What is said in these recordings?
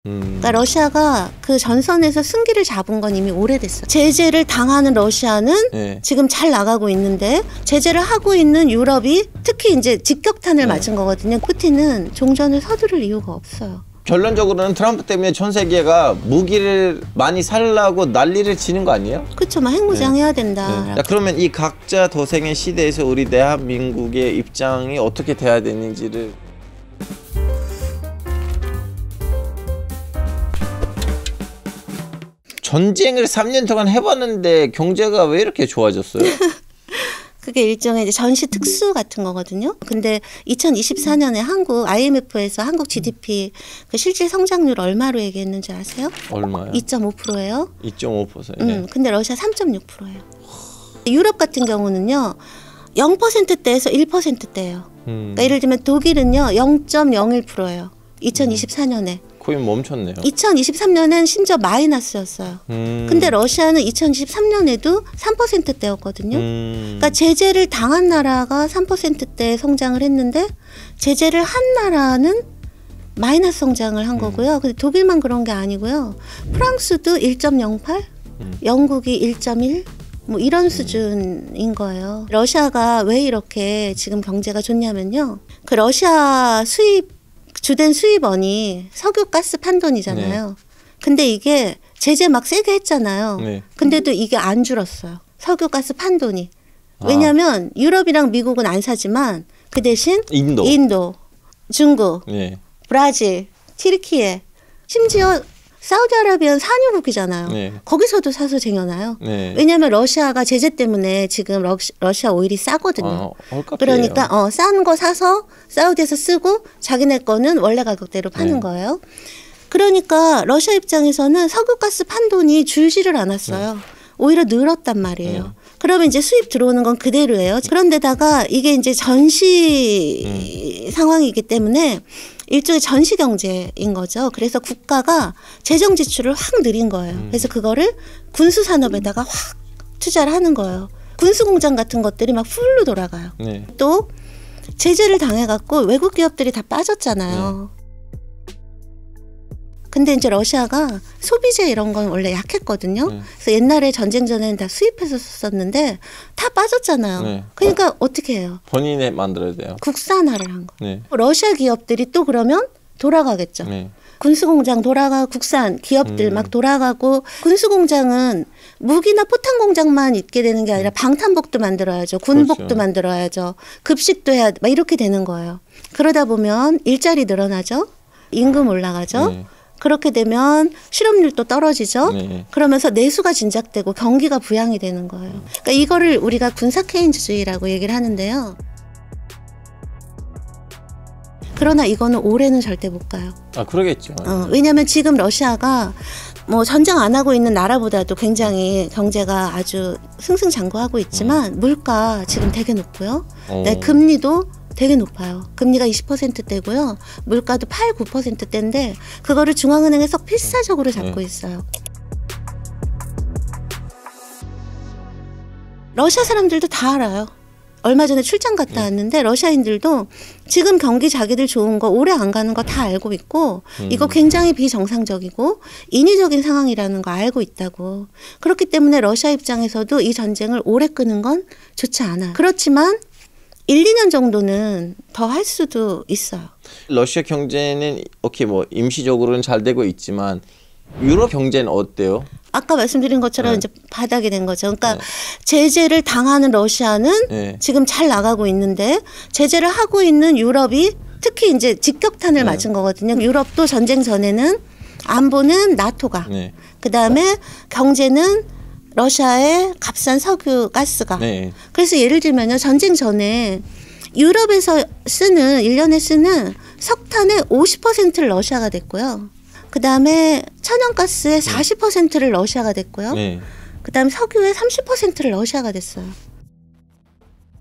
그러니까 러시아가 그 전선에서 승기를 잡은 건 이미 오래됐어요. 제재를 당하는 러시아는 네. 지금 잘 나가고 있는데 제재를 하고 있는 유럽이 특히 이제 직격탄을 맞은 거거든요. 푸틴은 종전을 서두를 이유가 없어요. 결론적으로는 트럼프 때문에 전 세계가 무기를 많이 살라고 난리를 치는 거 아니에요? 그렇죠. 막 핵무장해야 된다. 자, 그러면 이 각자 도생의 시대에서 우리 대한민국의 입장이 어떻게 돼야 되는지를 전쟁을 3년 동안 해봤는데 경제가 왜 이렇게 좋아졌어요? 그게 일종의 이제 전시 특수 같은 거거든요. 근데 2024년에 한국 IMF에서 한국 GDP 그 실질 성장률 얼마로 얘기했는지 아세요? 얼마요? 2.5%예요. 2.5%. 근데 러시아 3.6%예요. 유럽 같은 경우는요. 0%대에서 1%대예요. 그러니까 예를 들면 독일은요. 0.01%예요. 2024년에. 거의 멈췄네요. 2023년엔 심지어 마이너스였어요. 근데 러시아는 2023년에도 3%대였거든요. 그러니까 제재를 당한 나라가 3%대 성장을 했는데 제재를 한 나라는 마이너스 성장을 한 거고요. 근데 독일만 그런 게 아니고요. 프랑스도 1.08, 영국이 1.1, 뭐 이런 수준인 거예요. 러시아가 왜 이렇게 지금 경제가 좋냐면요. 그 러시아 주된 수입원이 석유 가스 판돈이잖아요. 네. 근데 이게 제재 막 세게 했잖아요. 네. 근데도 이게 안 줄었어요. 석유 가스 판돈이. 왜냐면 유럽이랑 미국은 안 사지만 그 대신 인도, 중국, 네. 브라질, 튀르키예, 심지어 사우디아라비아는 산유국이잖아요. 네. 거기서도 사서 쟁여놔요. 네. 왜냐하면 러시아가 제재 때문에 지금 러시아 오일이 싸거든요. 그러니까 싼 거 사서 사우디에서 쓰고 자기네 거는 원래 가격대로 파는 거예요. 그러니까 러시아 입장에서는 석유가스 판돈이 줄지를 않았어요. 오히려 늘었단 말이에요. 그러면 이제 수입 들어오는 건 그대로예요. 그런데다가 이게 이제 전시 상황이기 때문에 일종의 전시 경제인 거죠. 그래서 국가가 재정 지출을 확 늘린 거예요. 그래서 그거를 군수 산업에다가 확 투자를 하는 거예요. 군수 공장 같은 것들이 막 풀로 돌아가요. 네. 또 제재를 당해갖고 외국 기업들이 다 빠졌잖아요. 근데 이제 러시아가 소비재 이런 건 원래 약했거든요. 그래서 옛날에 전쟁 전에는 다 수입해서 썼는데 다 빠졌잖아요. 그러니까 어떻게 해요? 본인이 만들어야 돼요. 국산화를 한 거. 러시아 기업들이 또 그러면 돌아가겠죠. 군수공장 돌아가고 국산 기업들 막 돌아가고 군수공장은 무기나 포탄 공장만 있게 되는 게 아니라 방탄복도 만들어야죠. 군복도 만들어야죠. 급식도 해야 막 이렇게 되는 거예요. 그러다 보면 일자리 늘어나죠. 임금 올라가죠. 그렇게 되면 실업률도 떨어지죠. 그러면서 내수가 진작되고 경기가 부양이 되는 거예요. 그러니까 이거를 우리가 군사 케인즈주의라고 얘기를 하는데요. 그러나 이거는 올해는 절대 못 가요. 아, 그러겠죠. 왜냐하면 지금 러시아가 뭐 전쟁 안 하고 있는 나라보다도 굉장히 경제가 아주 승승장구하고 있지만 물가 지금 되게 높고요. 금리도 되게 높아요. 금리가 20%대고요. 물가도 8, 9%대인데 그거를 중앙은행에서 필사적으로 잡고 있어요. 러시아 사람들도 다 알아요. 얼마 전에 출장 갔다 왔는데 러시아인들도 지금 경기 자기들 좋은 거 오래 안 가는 거 다 알고 있고 이거 굉장히 비정상적이고 인위적인 상황이라는 거 알고 있다고. 그렇기 때문에 러시아 입장에서도 이 전쟁을 오래 끄는 건 좋지 않아요. 그렇지만 1, 2년 정도는 더 할 수도 있어요. 러시아 경제는 오케이 뭐 임시적으로는 잘 되고 있지만 유럽 경제는 어때요? 아까 말씀드린 것처럼 이제 바닥이 된 거죠. 그러니까 제재를 당하는 러시아는 지금 잘 나가고 있는데 제재를 하고 있는 유럽이 특히 이제 직격탄을 맞은 거거든요. 유럽도 전쟁 전에는 안보는 나토가 그다음에 경제는 러시아의 값싼 석유 가스가 그래서 예를 들면요. 전쟁 전에 유럽에서 쓰는 1년에 쓰는 석탄의 50%를 러시아가 됐고요. 그다음에 천연가스의 40%를 러시아가 됐고요. 그다음에 석유의 30%를 러시아가 됐어요.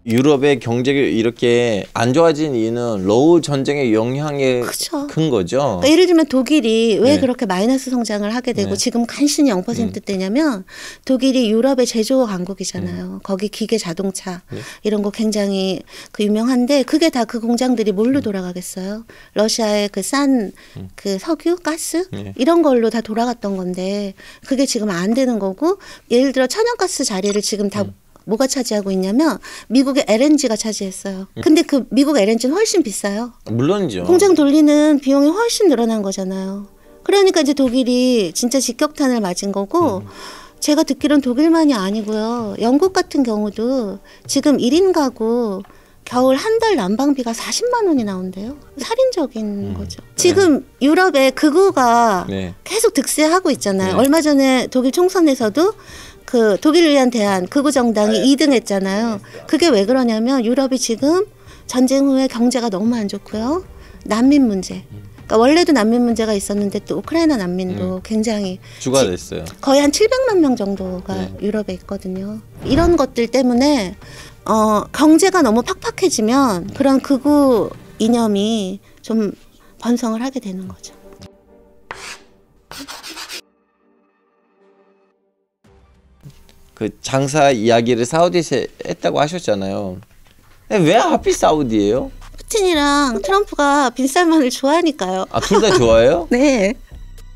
유럽의 경제가 이렇게 안 좋아진 이유는 러우 전쟁의 영향이 그쵸. 큰 거죠. 그러니까 예를 들면 독일이 왜 그렇게 마이너스 성장을 하게 되고 네. 지금 간신히 0%대냐면 독일이 유럽의 제조업 강국이잖아요. 거기 기계 자동차 이런 거 굉장히 그 유명한데 그게 다 그 공장들이 뭘로 돌아가겠어요? 러시아의 그 싼 그 석유, 가스 이런 걸로 다 돌아갔던 건데 그게 지금 안 되는 거고 예를 들어 천연가스 자리를 지금 다 뭐가 차지하고 있냐면 미국의 LNG가 차지했어요. 근데 그 미국 LNG는 훨씬 비싸요. 물론이죠. 공장 돌리는 비용이 훨씬 늘어난 거잖아요. 그러니까 이제 독일이 진짜 직격탄을 맞은 거고 제가 듣기로는 독일만이 아니고요. 영국 같은 경우도 지금 1인 가구 겨울 한 달 난방비가 40만 원이 나온대요. 살인적인 거죠. 지금 유럽의 극우가 계속 득세하고 있잖아요. 얼마 전에 독일 총선에서도 그 독일을 위한 대안 극우 정당이 2등 했잖아요. 그게 왜 그러냐면 유럽이 지금 전쟁 후에 경제가 너무 안 좋고요. 난민 문제. 그러니까 원래도 난민 문제가 있었는데 또 우크라이나 난민도 굉장히 주가 됐어요. 거의 한 700만 명 정도가 유럽에 있거든요. 이런 것들 때문에 경제가 너무 팍팍해지면 그런 극우 이념이 좀 번성을 하게 되는 거죠. 그 장사 이야기를 사우디에서 했다고 하셨잖아요. 왜 하필 사우디예요? 푸틴이랑 트럼프가 빈살만을 좋아하니까요. 아, 둘 다 좋아해요? 네.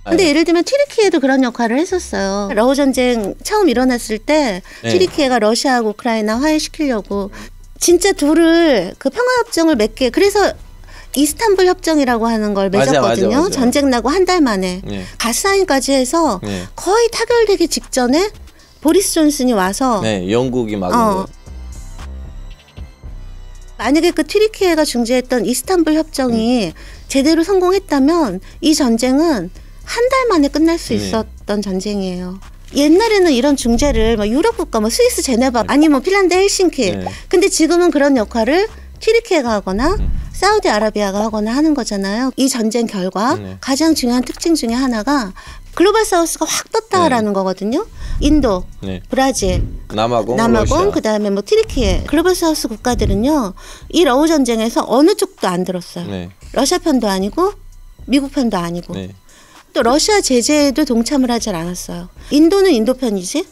근데 예를 들면 튀르키예도 그런 역할을 했었어요. 러우 전쟁 처음 일어났을 때 튀르키예가 러시아하고 우크라이나 화해시키려고 진짜 둘을 그 평화협정을 맺게 그래서 이스탄불 협정이라고 하는 걸 맺었거든요. 맞아. 전쟁 나고 한 달 만에 가스라인까지 해서 거의 타결되기 직전에 보리스 존슨이 와서 영국이 막은 거. 만약에 그 튀르키예가 중재했던 이스탄불 협정이 제대로 성공했다면 이 전쟁은 한 달 만에 끝날 수 있었던 전쟁이에요. 옛날에는 이런 중재를 뭐 유럽 국가, 뭐 스위스 제네바, 아니 뭐 핀란드 헬싱키. 근데 지금은 그런 역할을 튀르키예가 하거나 사우디아라비아가 하거나 하는 거잖아요. 이 전쟁 결과 가장 중요한 특징 중에 하나가 글로벌 사우스가 확 떴다라는 거거든요. 인도, 브라질, 남아공, 그다음에 뭐 튀르키예. 글로벌 사우스 국가들은요. 이 러우 전쟁에서 어느 쪽도 안 들었어요. 러시아 편도 아니고 미국 편도 아니고. 또 러시아 제재에도 동참을 하지 않았어요. 인도는 인도 편이지,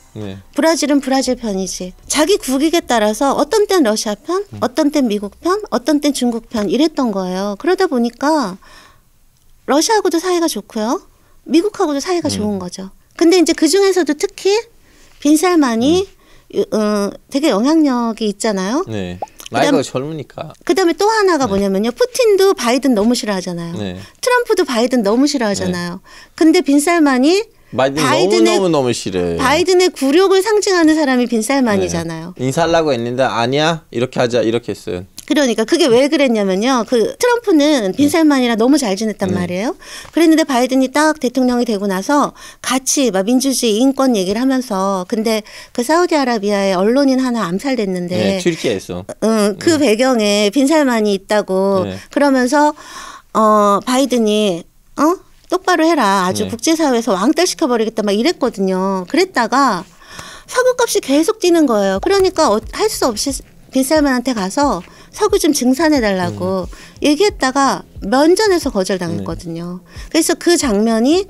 브라질은 브라질 편이지. 자기 국익에 따라서 어떤 땐 러시아 편, 어떤 땐 미국 편, 어떤 땐 중국 편 이랬던 거예요. 그러다 보니까 러시아하고도 사이가 좋고요. 미국하고도 사이가 좋은 거죠. 근데 이제 그 중에서도 특히 빈살만이 되게 영향력이 있잖아요. 나이가 젊으니까. 그다음에 또 하나가 뭐냐면요. 푸틴도 바이든 너무 싫어하잖아요. 트럼프도 바이든 너무 싫어하잖아요. 근데 빈살만이 바이든의 너무 싫어요. 바이든의 굴욕을 상징하는 사람이 빈살만이잖아요. 인사하려고 했는데 아니야 이렇게 하자 이렇게 했어요. 그러니까 그게 왜 그랬냐면요. 그 트럼프는 빈살만이랑 너무 잘 지냈단 말이에요. 그랬는데 바이든이 딱 대통령이 되고 나서 같이 막 민주주의 인권 얘기를 하면서 근데 그 사우디아라비아의 언론인 하나 암살됐는데 튀르키예에서 그 배경에 빈살만이 있다고 그러면서 바이든이 똑바로 해라. 아주 국제사회에서 왕따 시켜버리겠다 막 이랬거든요. 그랬다가 석유값이 계속 뛰는 거예요. 그러니까 할 수 없이 빈살만한테 가서 석유 좀 증산해달라고 얘기했다가 면전에서 거절당했거든요. 그래서 그 장면이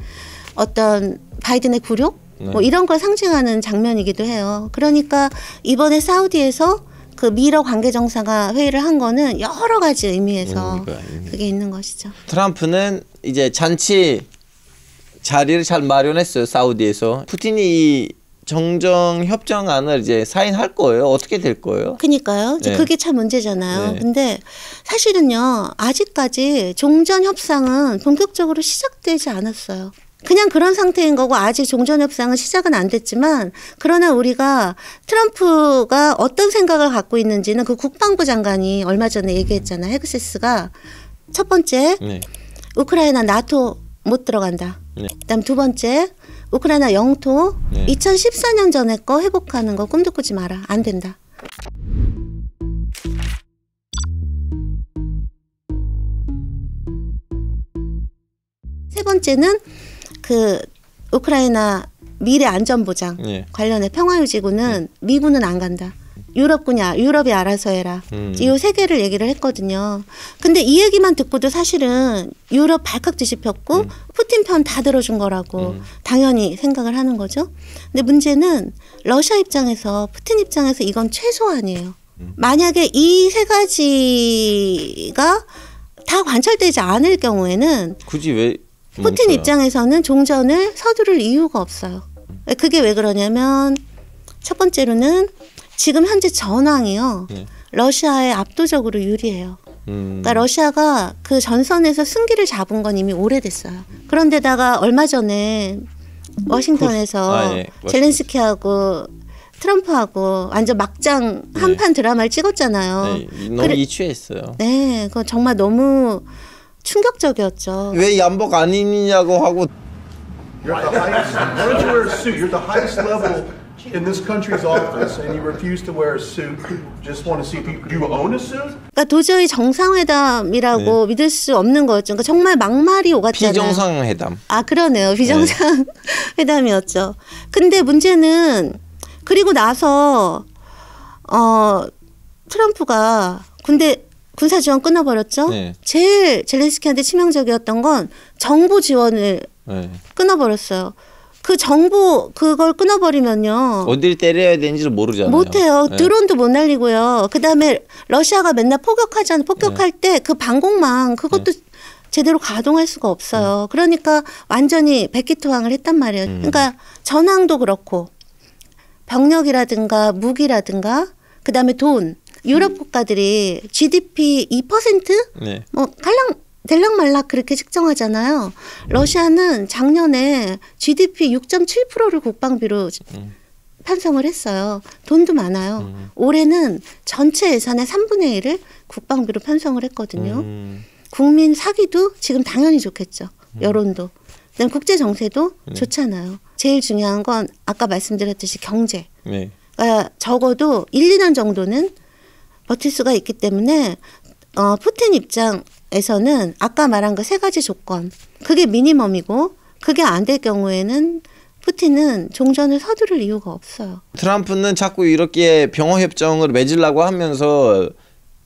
어떤 바이든의 굴욕? 뭐 이런 걸 상징하는 장면이기도 해요. 그러니까 이번에 사우디에서 그 미러 관계정상화 회의를 한 거는 여러 가지 의미에서 그게 있는 것이죠. 트럼프는 이제 잔치 자리를 잘 마련했어요. 사우디에서. 푸틴이 이 정정 협정안을 이제 사인할 거예요. 어떻게 될 거예요? 그러니까요. 이제 그게 참 문제잖아요. 근데 사실은요. 아직까지 종전 협상은 본격적으로 시작되지 않았어요. 그냥 그런 상태인 거고 아직 종전 협상은 시작은 안 됐지만 그러나 우리가 트럼프가 어떤 생각을 갖고 있는지는 그 국방부 장관이 얼마 전에 얘기했잖아요. 헤그세스가 첫 번째 우크라이나 나토 못 들어간다. 그다음 두 번째 우크라이나 영토 2014년 전에 거 회복하는 거 꿈도 꾸지 마라. 안 된다. 세 번째는 그 우크라이나 미래 안전보장 관련해 평화유지구는 미군은 안 간다. 유럽이 알아서 해라. 이 세 개를 얘기를 했거든요. 근데 이 얘기만 듣고도 사실은 유럽 발칵 뒤집혔고 푸틴 편 다 들어준 거라고 당연히 생각을 하는 거죠. 근데 문제는 러시아 입장에서 푸틴 입장에서 이건 최소한이에요. 만약에 이 세 가지가 다 관철되지 않을 경우에는 굳이 왜 푸틴 입장에서는 종전을 서두를 이유가 없어요. 그게 왜 그러냐면 첫 번째로는 지금 현재 전황이요. 러시아에 압도적으로 유리해요. 그러니까 러시아가 그 전선에서 승기를 잡은 건 이미 오래됐어요. 그런데다가 얼마 전에 워싱턴에서 젤렌스키하고 트럼프하고 완전 막장 한판 드라마를 찍었잖아요. 너무 이취했어요. 네, 그거 정말 너무 충격적이었죠. 왜 양복 안 입느냐고 하고. You're at the highest. Why don't you wear a suit? You're at the highest level in this country's office, and you refuse to wear a suit. Just want to see if you own a suit. 그러니까 도저히 정상회담이라고 믿을 수 없는 거였죠. 그러니까 정말 막말이 오갔잖아요. 비정상회담. 아 그러네요. 비정상회담이었죠. 근데 문제는 그리고 나서 트럼프가 군사 지원 끊어버렸죠. 제일 젤렌스키한테 치명적이었던 건 정보 지원을 끊어버렸어요. 그 정보 그걸 끊어버리면요. 어디를 때려야 되는지를 모르잖아요. 못해요. 드론도 못 날리고요. 그다음에 러시아가 맨날 폭격할 때 그 방공망 그것도 제대로 가동할 수가 없어요. 그러니까 완전히 백기투항을 했단 말이에요. 그러니까 전황도 그렇고 병력이라든가 무기라든가 그다음에 돈 유럽 국가들이 GDP 2% 뭐 될락말락 그렇게 측정하잖아요. 러시아는 작년에 GDP 6.7%를 국방비로 편성을 했어요. 돈도 많아요. 올해는 전체 예산의 3분의 1을 국방비로 편성을 했거든요. 국민 사기도 지금 당연히 좋겠죠. 여론도. 그다음에 국제 정세도 좋잖아요. 제일 중요한 건 아까 말씀드렸듯이 경제. 그러니까 적어도 1, 2년 정도는 버틸 수가 있기 때문에 푸틴 입장에서는 아까 말한 그 세 가지 조건 그게 미니멈이고 그게 안 될 경우에는 푸틴은 종전을 서두를 이유가 없어요. 트럼프는 자꾸 이렇게 평화협정을 맺으려고 하면서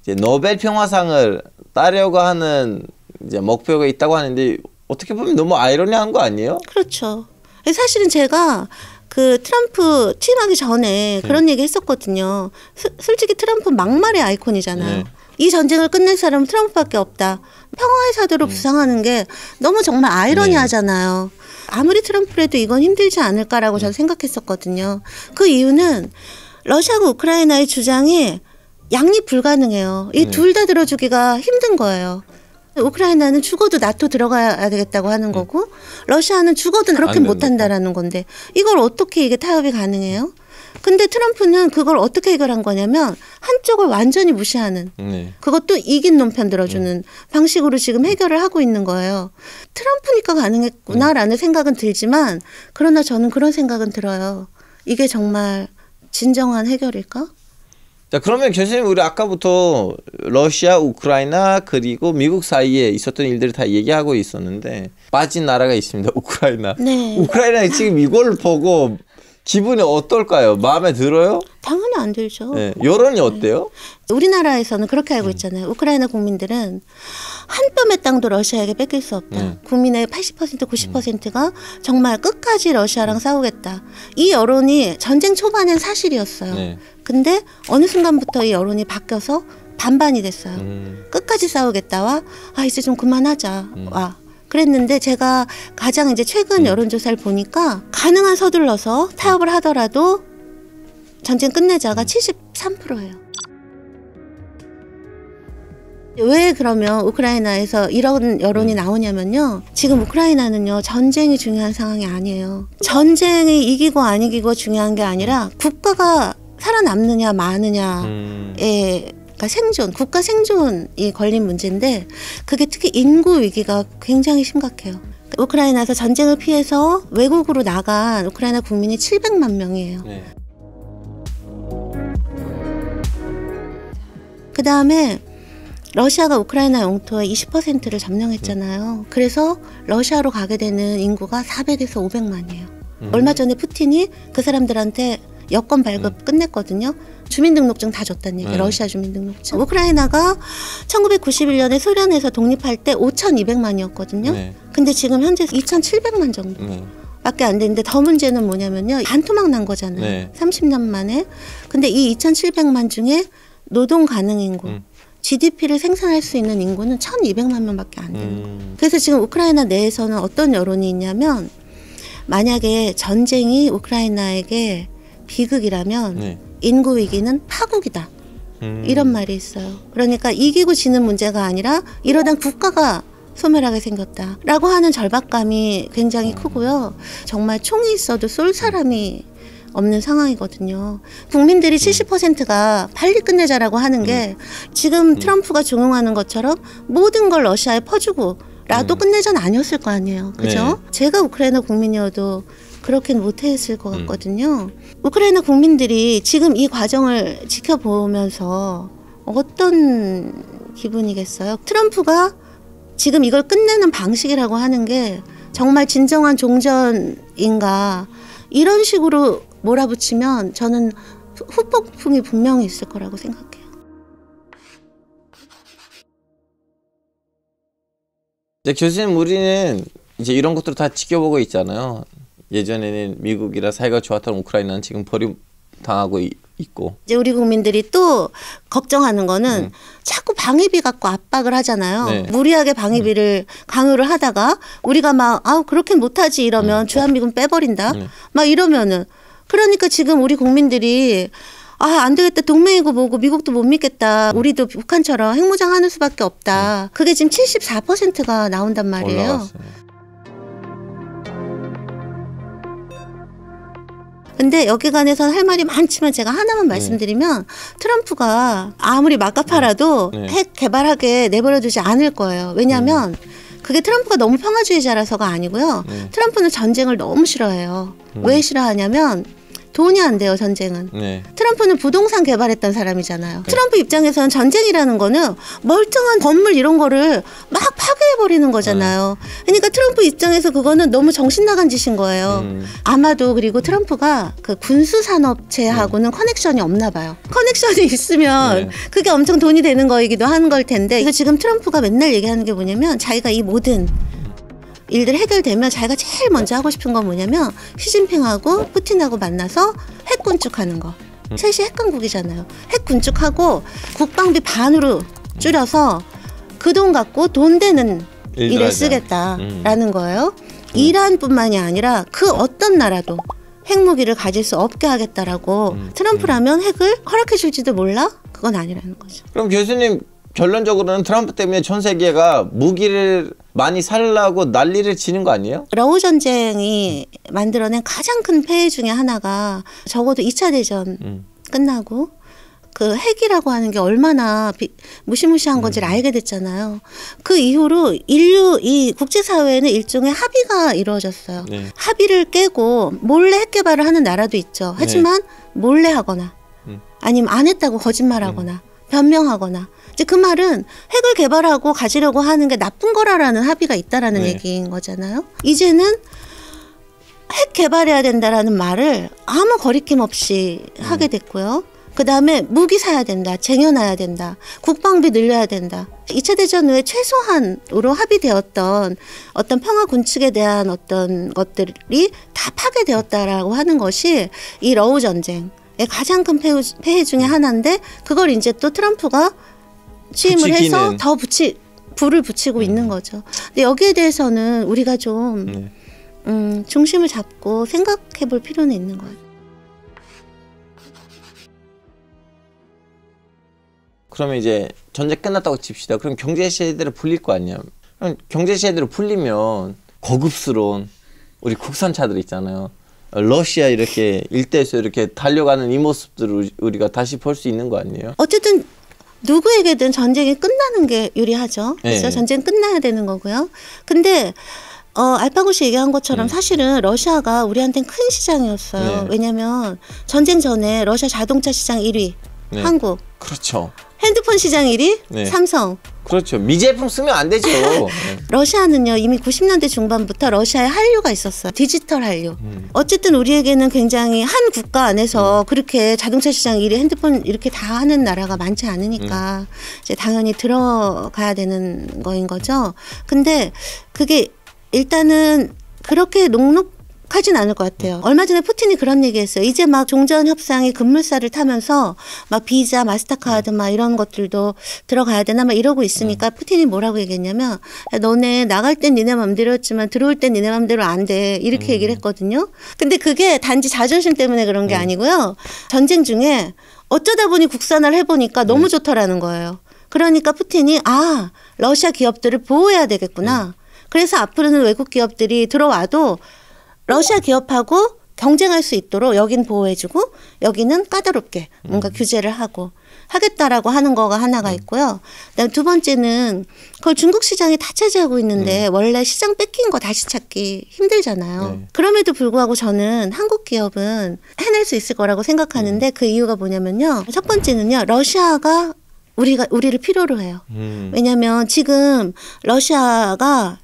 이제 노벨 평화상을 따려고 하는 이제 목표가 있다고 하는데 어떻게 보면 너무 아이러니한 거 아니에요? 그렇죠. 사실은 제가 그 트럼프 취임하기 전에 그런 얘기 했었거든요. 솔직히 트럼프 막말의 아이콘이잖아요. 이 전쟁을 끝낼 사람은 트럼프밖에 없다. 평화의 사도를 부상하는 게 너무 정말 아이러니하잖아요. 아무리 트럼프라도 이건 힘들지 않을까라고 저는 생각했었거든요. 그 이유는 러시아가 우크라이나의 주장이 양립 불가능해요. 이 둘 다 들어주기가 힘든 거예요. 우크라이나는 죽어도 나토 들어가야 되겠다고 하는 거고 러시아는 죽어도 그렇게 못한다라는 건데 이걸 어떻게 이게 타협이 가능해요? 근데 트럼프는 그걸 어떻게 해결한 거냐면 한쪽을 완전히 무시하는 그것도 이긴 놈 편 들어주는 방식으로 지금 해결을 하고 있는 거예요. 트럼프니까 가능했구나라는 생각은 들지만 그러나 저는 그런 생각은 들어요. 이게 정말 진정한 해결일까? 자, 그러면 교수님 우리 아까부터 러시아, 우크라이나 그리고 미국 사이에 있었던 일들을 다 얘기하고 있었는데 빠진 나라가 있습니다. 우크라이나. 우크라이나 지금 이걸 보고 기분이 어떨까요? 마음에 들어요? 당연히 안 들죠. 여론이 어때요? 우리나라에서는 그렇게 알고 있잖아요. 우크라이나 국민들은 한 뼘의 땅도 러시아에게 뺏길 수 없다. 국민의 80% 90%가 정말 끝까지 러시아랑 싸우겠다. 이 여론이 전쟁 초반엔 사실이었어요. 근데 어느 순간부터 이 여론이 바뀌어서 반반이 됐어요. 끝까지 싸우겠다와 이제 좀 그만하자. 그랬는데 제가 가장 이제 최근 여론조사를 보니까 가능한 서둘러서 타협을 하더라도 전쟁 끝내자가 73%예요. 왜 그러면 우크라이나에서 이런 여론이 나오냐면요. 지금 우크라이나는요. 전쟁이 중요한 상황이 아니에요. 전쟁이 이기고 안 이기고 중요한 게 아니라 국가가 살아남느냐 마느냐의 그러니까 생존, 국가 생존이 걸린 문제인데 그게 특히 인구 위기가 굉장히 심각해요. 우크라이나에서 전쟁을 피해서 외국으로 나간 우크라이나 국민이 700만 명이에요. 그 다음에 러시아가 우크라이나 영토의 20%를 점령했잖아요. 그래서 러시아로 가게 되는 인구가 400에서 500만이에요. 얼마 전에 푸틴이 그 사람들한테 여권 발급 끝냈거든요. 주민등록증 다 줬다는 얘기. 러시아 주민등록증. 우크라이나가 1991년에 소련에서 독립할 때 5,200만이었거든요. 근데 지금 현재 2,700만 정도. 밖에 안 되는데 더 문제는 뭐냐면요. 반토막 난 거잖아요. 30년 만에. 근데 이 2,700만 중에 노동 가능 인구, GDP를 생산할 수 있는 인구는 1,200만 명밖에 안 돼요. 그래서 지금 우크라이나 내에서는 어떤 여론이 있냐면 만약에 전쟁이 우크라이나에게 비극이라면 인구 위기는 파국이다. 이런 말이 있어요. 그러니까 이기고 지는 문제가 아니라 이러다 국가가 소멸하게 생겼다라고 하는 절박감이 굉장히 크고요. 정말 총이 있어도 쏠 사람이 없는 상황이거든요. 국민들이 70%가 빨리 끝내자라고 하는 게 지금 트럼프가 종용하는 것처럼 모든 걸 러시아에 퍼주고 라도 끝내자는 아니었을 거 아니에요. 그죠? 제가 우크라이나 국민이어도 그렇게는 못했을 것 같거든요. 우크라이나 국민들이 지금 이 과정을 지켜보면서 어떤 기분이겠어요? 트럼프가 지금 이걸 끝내는 방식이라고 하는 게 정말 진정한 종전인가, 이런 식으로 몰아붙이면 저는 후폭풍이 분명히 있을 거라고 생각해요. 네, 교수님, 우리는 이제 이런 것들을 다 지켜보고 있잖아요. 예전에는 미국이랑 사이가 좋았던 우크라이나는 지금 버림당하고 있고. 이제 우리 국민들이 또 걱정하는 거는 자꾸 방위비 갖고 압박을 하잖아요. 무리하게 방위비를 강요를 하다가 우리가 막 그렇게 못하지 이러면 주한미군 빼버린다. 막 이러면은, 그러니까 지금 우리 국민들이 안 되겠다, 동맹이고 뭐고 미국도 못 믿겠다, 우리도 북한처럼 핵무장 하는 수밖에 없다. 그게 지금 74%가 나온단 말이에요. 올라갔어요. 근데 여기 관해서는 할 말이 많지만 제가 하나만 말씀드리면 트럼프가 아무리 막가파라도 핵 개발하게 내버려두지 않을 거예요. 왜냐하면 그게 트럼프가 너무 평화주의자라서가 아니고요. 트럼프는 전쟁을 너무 싫어해요. 왜 싫어하냐면 돈이 안 돼요, 전쟁은. 트럼프는 부동산 개발했던 사람이잖아요. 트럼프 입장에서는 전쟁이라는 거는 멀쩡한 건물 이런 거를 막 파괴해버리는 거잖아요. 그러니까 트럼프 입장에서 그거는 너무 정신 나간 짓인 거예요. 아마도 그리고 트럼프가 그 군수산업체하고는 커넥션이 없나 봐요. 커넥션이 있으면 그게 엄청 돈이 되는 거이기도 한 걸 텐데, 그래서 지금 트럼프가 맨날 얘기하는 게 뭐냐면 자기가 이 모든 일들 해결되면 자기가 제일 먼저 하고 싶은 건 뭐냐면 시진핑하고 푸틴하고 만나서 핵 군축하는 거. 셋이 핵강국이잖아요. 핵 군축하고 국방비 반으로 줄여서 그 돈 갖고 돈 되는 일에 쓰겠다라는 거예요. 이란뿐만이 아니라 그 어떤 나라도 핵무기를 가질 수 없게 하겠다라고. 트럼프라면 핵을 허락해 줄지도 몰라? 그건 아니라는 거죠. 그럼 교수님, 결론적으로는 트럼프 때문에 전 세계가 무기를 많이 살라고 난리를 치는 거 아니에요? 러우 전쟁이 만들어낸 가장 큰 폐해 중에 하나가 적어도 2차 대전 끝나고 그 핵이라고 하는 게 얼마나 무시무시한 건지를 알게 됐잖아요. 그 이후로 이 국제사회에는 일종의 합의가 이루어졌어요. 합의를 깨고 몰래 핵 개발을 하는 나라도 있죠. 하지만 몰래 하거나 아니면 안 했다고 거짓말하거나 변명하거나, 이제 그 말은 핵을 개발하고 가지려고 하는 게 나쁜 거라는 합의가 있다라는 얘기인 거잖아요. 이제는 핵 개발해야 된다라는 말을 아무 거리낌 없이 하게 됐고요. 그 다음에 무기 사야 된다, 쟁여놔야 된다, 국방비 늘려야 된다. 2차 대전 후에 최소한으로 합의되었던 어떤 평화 군축에 대한 어떤 것들이 다 파괴되었다라고 하는 것이 이 러우 전쟁의 가장 큰 폐해 중에 하나인데, 그걸 이제 또 트럼프가 취임을 해서 더 불을 붙이고 있는 거죠. 근데 여기에 대해서는 우리가 좀 중심을 잡고 생각해 볼 필요는 있는 거예요. 그러면 이제 전쟁 끝났다고 칩시다. 그럼 경제 시대로 풀릴 거 아니야. 그럼 경제 시대로 풀리면 고급스러운 우리 국산차들 있잖아요. 러시아 이렇게 일대에서 이렇게 달려가는 이 모습들을 우리가 다시 볼 수 있는 거 아니에요? 어쨌든 누구에게든 전쟁이 끝나는 게 유리하죠. 그래서 전쟁 끝나야 되는 거고요. 근데 알파고시 얘기한 것처럼 사실은 러시아가 우리한테는 큰 시장이었어요. 왜냐하면 전쟁 전에 러시아 자동차 시장 1위 한국. 그렇죠. 핸드폰 시장 1위 삼성. 그렇죠. 미제품 쓰면 안 되죠. 러시아는요 이미 90년대 중반부터 러시아에 한류가 있었어요. 디지털 한류. 어쨌든 우리에게는 굉장히 한 국가 안에서 그렇게 자동차 시장 1위, 핸드폰 이렇게 다 하는 나라가 많지 않으니까 이제 당연히 들어가야 되는 거인 거죠. 근데 그게 일단은 그렇게 녹록하진 않을 것 같아요. 얼마 전에 푸틴이 그런 얘기했어요. 이제 막 종전 협상이 급물살을 타면서 막 비자, 마스터카드 막 이런 것들도 들어가야 되나 막 이러고 있으니까 푸틴이 뭐라고 얘기했냐면 야, 너네 나갈 땐 니네 맘대로였지만 들어올 땐 니네 맘대로 안 돼. 이렇게 얘기를 했거든요. 근데 그게 단지 자존심 때문에 그런 게 아니고요. 전쟁 중에 어쩌다 보니 국산화를 해보니까 너무 좋더라는 거예요. 그러니까 푸틴이 아 러시아 기업들을 보호해야 되겠구나. 그래서 앞으로는 외국 기업들이 들어와도 러시아 기업하고 경쟁할 수 있도록 여긴 보호해주고 여기는 까다롭게 뭔가 규제를 하고 하겠다라고 하는 거가 하나가 있고요. 그다음 두 번째는 그걸 중국 시장이 다 차지하고 있는데 원래 시장 뺏긴 거 다시 찾기 힘들잖아요. 그럼에도 불구하고 저는 한국 기업은 해낼 수 있을 거라고 생각하는데 그 이유가 뭐냐면요. 첫 번째는요. 러시아가 우리를 필요로 해요. 왜냐하면 지금 러시아가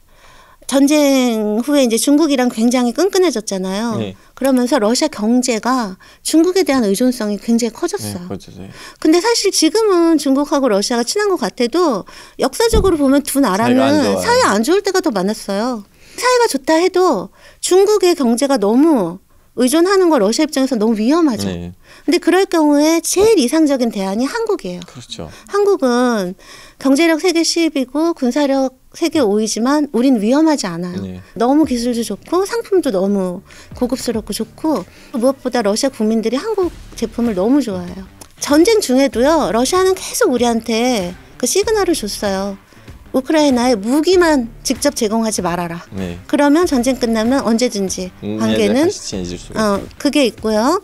전쟁 후에 이제 중국이랑 굉장히 끈끈해졌잖아요. 네. 그러면서 러시아 경제가 중국에 대한 의존성이 굉장히 커졌어요. 네, 근데 사실 지금은 중국하고 러시아가 친한 것 같아도 역사적으로 보면 두 나라는 사이가 안 좋을 때가 더 많았어요. 사이가 좋다 해도 중국의 경제가 너무 의존하는 거 러시아 입장에서 너무 위험하죠. 네. 근데 그럴 경우에 제일 이상적인 대안이 한국이에요. 그렇죠. 한국은 경제력 세계 10이고 군사력 세계 5위지만 우린 위험하지 않아요. 네. 너무 기술도 좋고 상품도 너무 고급스럽고 좋고 무엇보다 러시아 국민들이 한국 제품을 너무 좋아해요. 전쟁 중에도요. 러시아는 계속 우리한테 그 시그널을 줬어요. 우크라이나에 무기만 직접 제공하지 말아라. 네. 그러면 전쟁 끝나면 언제든지 관계는 그게 있고요.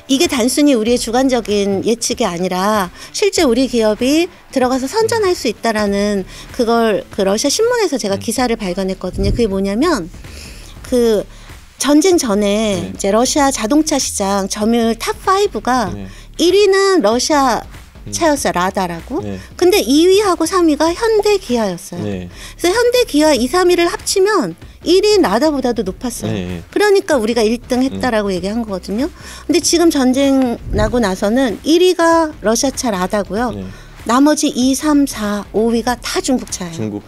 이게 단순히 우리의 주관적인 예측이 아니라 실제 우리 기업이 들어가서 선전할 수 있다라는 그걸 그 러시아 신문에서 제가 기사를 발견했거든요. 그게 뭐냐면 그 전쟁 전에 이제 러시아 자동차 시장 점유율 탑 5가 1위는 러시아 차였어요. 라다라고. 근데 2위하고 3위가 현대 기아였어요. 그래서 현대 기아 2, 3위를 합치면 1위인 라다보다도 높았어요. 그러니까 우리가 1등 했다라고 얘기한 거거든요. 근데 지금 전쟁 나고 나서는 1위가 러시아차 라다고요. 나머지 2, 3, 4, 5위가 다 중국 차예요.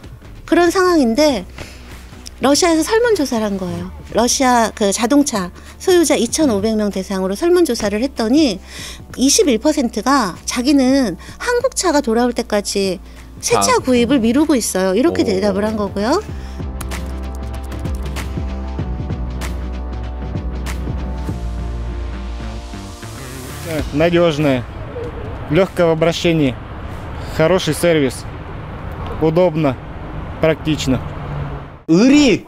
그런 상황인데 러시아에서 설문조사를 한 거예요. 러시아 그 자동차 소유자 2,500명 대상으로 설문조사를 했더니 21%가 자기는 한국 차가 돌아올 때까지 새 차 구입을 미루고 있어요. 이렇게 대답을 한 거고요. Надежная, легкая в обращении, хороший сервис, удобно, практично. 의리!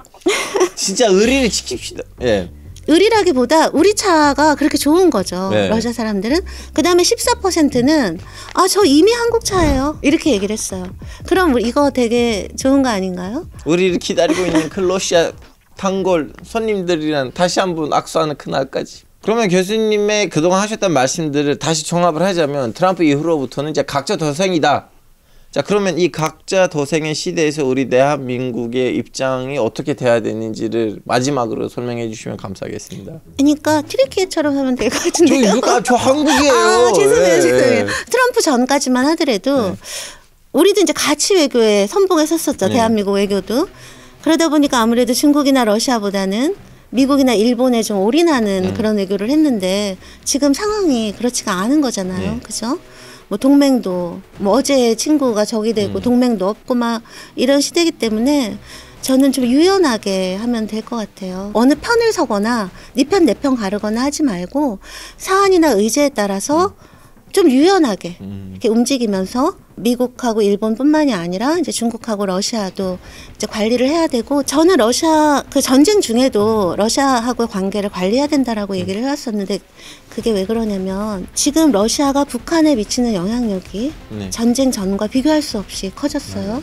진짜 의리를 지킵시다. 예. 의리라기보다 우리 차가 그렇게 좋은 거죠. 네. 러시아 사람들은. 그 다음에 14%는 아, 저 이미 한국 차예요. 이렇게 얘기를 했어요. 그럼 이거 되게 좋은 거 아닌가요? 우리를 기다리고 있는 그 러시아 단골 손님들이랑 다시 한번 악수하는 그날까지. 그러면 교수님의 그동안 하셨던 말씀들을 다시 종합을 하자면 트럼프 이후로부터는 이제 각자 도생이다. 자, 그러면 이 각자 도생의 시대에서 우리 대한민국의 입장이 어떻게 돼야 되는지를 마지막으로 설명해 주시면 감사하겠습니다. 그러니까 트리키예처럼 하면 될 것 같은데요. 저 한국이에요. 아, 죄송해요. 죄송해요. 트럼프 전까지만 하더라도 우리도 이제 가치 외교에 선봉에 섰었죠. 대한민국 외교도. 그러다 보니까 아무래도 중국이나 러시아보다는 미국이나 일본에 좀 올인하는 그런 외교를 했는데 지금 상황이 그렇지가 않은 거잖아요. 그죠? 뭐 동맹도 뭐 어제 친구가 적이 되고 동맹도 없고 막 이런 시대이기 때문에 저는 좀 유연하게 하면 될 것 같아요. 어느 편을 서거나 네 편 내 편 가르거나 하지 말고 사안이나 의제에 따라서 좀 유연하게 이렇게 움직이면서 미국하고 일본뿐만이 아니라 이제 중국하고 러시아도 이제 관리를 해야 되고 저는 러시아 그 전쟁 중에도 러시아하고의 관계를 관리해야 된다라고 얘기를 해왔었는데 그게 왜 그러냐면 지금 러시아가 북한에 미치는 영향력이 전쟁 전과 비교할 수 없이 커졌어요.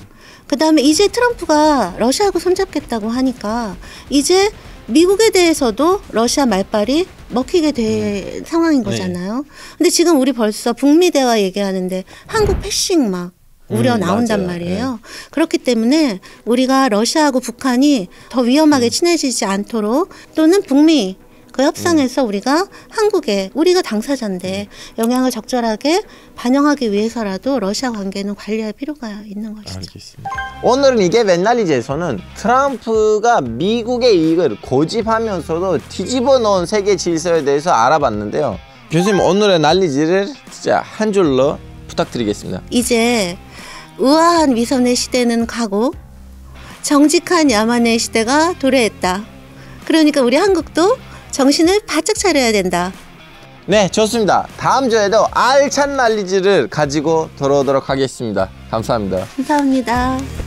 그다음에 이제 트럼프가 러시아하고 손잡겠다고 하니까 이제 미국에 대해서도 러시아 말빨이 먹히게 된 상황인 거잖아요. 근데 지금 우리 벌써 북미 대화 얘기하는데 한국 패싱 막 우려 나온단 말이에요. 그렇기 때문에 우리가 러시아하고 북한이 더 위험하게 친해지지 않도록 또는 북미 그 협상에서 우리가 한국에 우리가 당사자인데 영향을 적절하게 반영하기 위해서라도 러시아 관계는 관리할 필요가 있는 것이죠. 알겠습니다. 오늘은 이게 맨날리지에서는 트럼프가 미국의 이익을 고집하면서도 뒤집어 놓은 세계 질서에 대해서 알아봤는데요. 교수님 오늘의 난리지를 진짜 한 줄로 부탁드리겠습니다. 이제 우아한 위선의 시대는 가고 정직한 야만의 시대가 도래했다. 그러니까 우리 한국도 정신을 바짝 차려야 된다. 네, 좋습니다. 다음 주에도 알찬 난리지를 가지고 돌아오도록 하겠습니다. 감사합니다. 감사합니다.